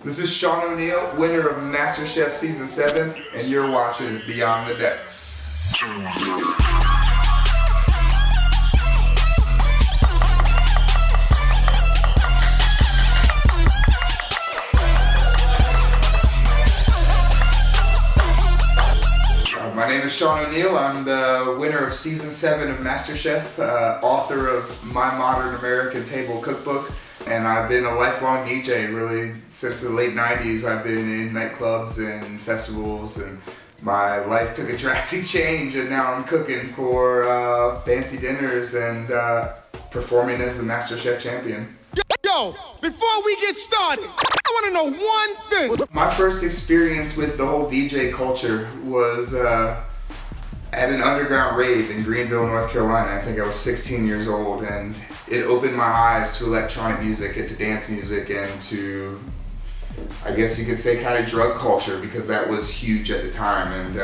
This is Shaun O'Neale, winner of MasterChef Season 7, and you're watching Beyond the Decks. My name is Shaun O'Neale. I'm the winner of Season 7 of MasterChef, author of My Modern American Table Cookbook, and I've been a lifelong DJ really since the late 90s. I've been in nightclubs and festivals, and my life took a drastic change, and now I'm cooking for fancy dinners and performing as the MasterChef champion. Yo, before we get started, I want to know one thing. My first experience with the whole DJ culture was at an underground rave in Greenville, North Carolina. I think I was 16 years old, and it opened my eyes to electronic music and to dance music and to, I guess you could say, kind of drug culture, because that was huge at the time, and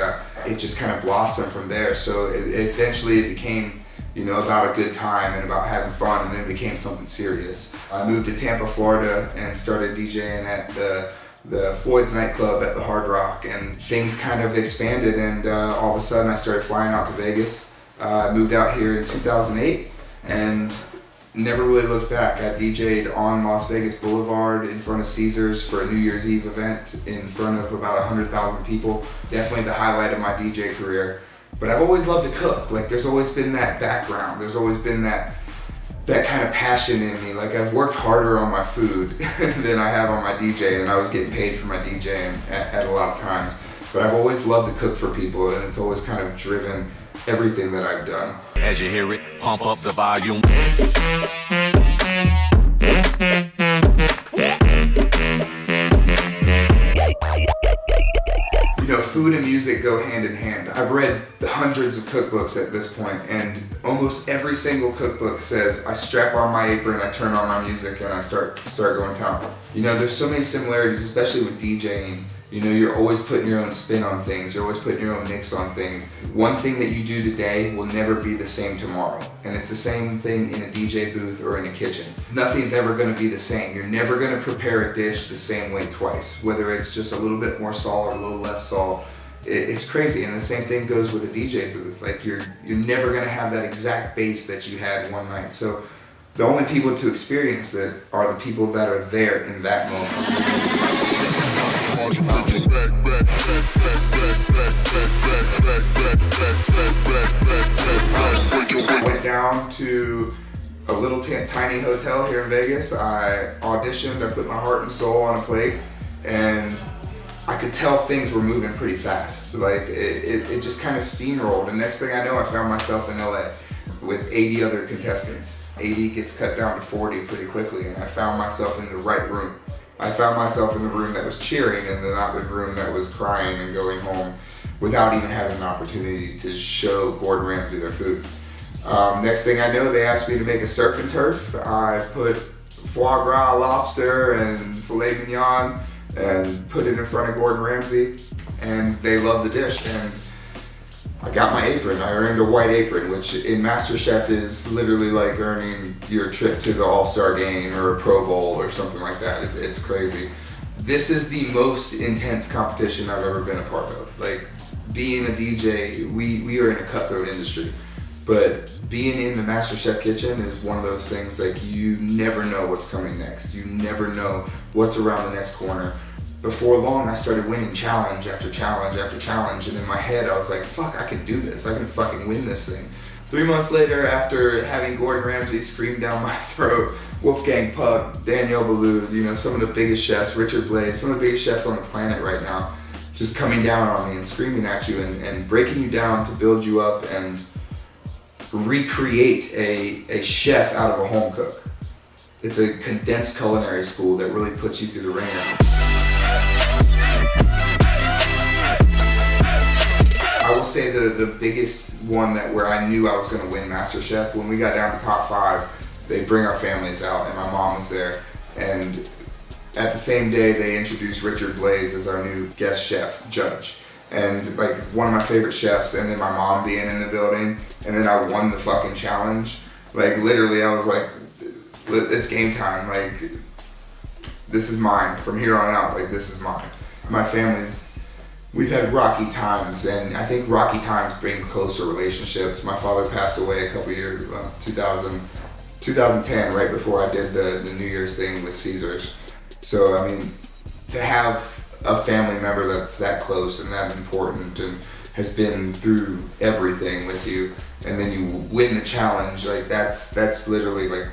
it just kind of blossomed from there. So eventually it became, about a good time and about having fun, and then it became something serious. I moved to Tampa, Florida, and started DJing at the Floyd's Nightclub at the Hard Rock, and things kind of expanded, and all of a sudden I started flying out to Vegas. I moved out here in 2008 and never really looked back. I DJ'd on Las Vegas Blvd in front of Caesars for a New Year's Eve event in front of about 100,000 people. Definitely the highlight of my DJ career. But I've always loved to cook. Like, there's always been that background. There's always been that kind of passion in me. Like, I've worked harder on my food than I have on my DJing, and I was getting paid for my DJing at a lot of times. But I've always loved to cook for people, and it's always kind of driven everything that I've done. As you hear it, pump up the volume. Food and music go hand in hand. I've read the hundreds of cookbooks at this point, and almost every single cookbook says I strap on my apron, I turn on my music, and I start going town. There's so many similarities, especially with DJing. You're always putting your own spin on things. You're always putting your own mix on things. One thing that you do today will never be the same tomorrow. And it's the same thing in a DJ booth or in a kitchen. Nothing's ever going to be the same. You're never going to prepare a dish the same way twice, whether it's just a little bit more salt or a little less salt. It's crazy, and the same thing goes with a DJ booth. Like, you're never going to have that exact bass that you had one night. So the only people to experience it are the people that are there in that moment. I went down to a little tiny hotel here in Vegas. I auditioned, I put my heart and soul on a plate, and I could tell things were moving pretty fast. Like, it just kind of steamrolled, and next thing I know, I found myself in LA with 80 other contestants. 80 gets cut down to 40 pretty quickly, and I found myself in the right room. I found myself in the room that was cheering and not the room that was crying and going home without even having an opportunity to show Gordon Ramsay their food. Next thing I know, they asked me to make a surf and turf. I put foie gras, lobster, and filet mignon and put it in front of Gordon Ramsay, and they loved the dish. And I got my apron. I earned a white apron, which in MasterChef is literally like earning your trip to the All-Star game or a Pro Bowl or something like that. It's crazy. This is the most intense competition I've ever been a part of. Like, being a DJ, we are in a cutthroat industry, but being in the MasterChef kitchen is one of those things, like, you never know what's coming next. You never know what's around the next corner. Before long, I started winning challenge after challenge after challenge, and in my head, I was like, fuck, I can do this. I can fucking win this thing. 3 months later, after having Gordon Ramsay scream down my throat, Wolfgang Puck, Daniel Boulud, some of the biggest chefs, Richard Blais, some of the biggest chefs on the planet right now, just coming down on me and screaming at you and breaking you down to build you up and recreate a chef out of a home cook. It's a condensed culinary school that really puts you through the ringer. I will say the biggest one where I knew I was going to win MasterChef, when we got down to top 5, they bring our families out, and my mom was there. And at the same day, they introduced Richard Blais as our new guest chef judge. And like, one of my favorite chefs, and then my mom being in the building, and then I won the fucking challenge. Like, literally, I was like, it's game time. Like, this is mine from here on out. Like, this is mine. My family's, we've had rocky times, and I think rocky times bring closer relationships. My father passed away a couple years, 2010, right before I did the New Year's thing with Caesars. So, I mean, to have a family member that's that close and that important and has been through everything with you, and then you win the challenge, like that's literally like,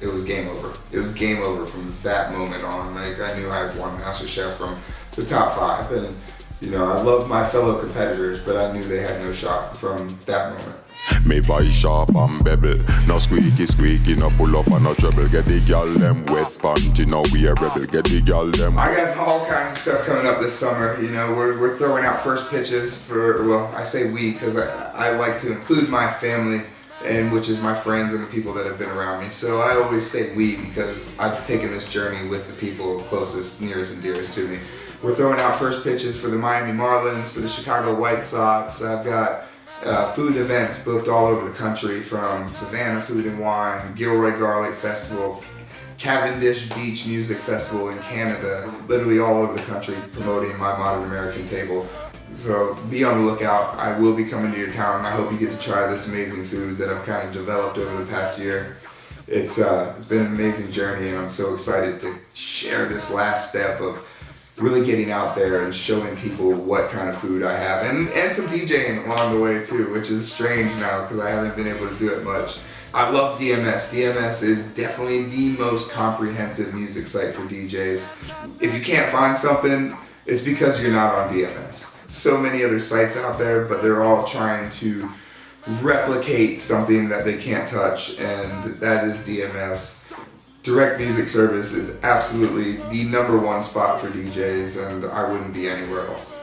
it was game over. It was game over from that moment on. Like, I knew I had won MasterChef from the top 5, and you know, I loved my fellow competitors, but I knew they had no shot from that moment. Me boy sharp and bevel, no squeaky, no full up and no trouble. Get the girl them wet panty, now we a rebel. Get the girl them. I got all kinds of stuff coming up this summer. You know, we're throwing out first pitches for, well, I say we because I like to include my family, and which is my friends and the people that have been around me. So I always say we because I've taken this journey with the people closest, nearest, and dearest to me. We're throwing out first pitches for the Miami Marlins, for the Chicago White Sox. I've got food events booked all over the country, from Savannah Food and Wine, Gilroy Garlic Festival, Cavendish Beach Music Festival in Canada, literally all over the country promoting my Modern American table. So be on the lookout. I will be coming to your town, and I hope you get to try this amazing food that I've kind of developed over the past year. It's been an amazing journey, and I'm so excited to share this last step of really getting out there and showing people what kind of food I have, and some DJing along the way too, which is strange now because I haven't been able to do it much. I love DMS. DMS is definitely the most comprehensive music site for DJs. If you can't find something, it's because you're not on DMS. So many other sites out there, but they're all trying to replicate something that they can't touch, and that is DMS. Direct music service is absolutely the #1 spot for DJs, and I wouldn't be anywhere else.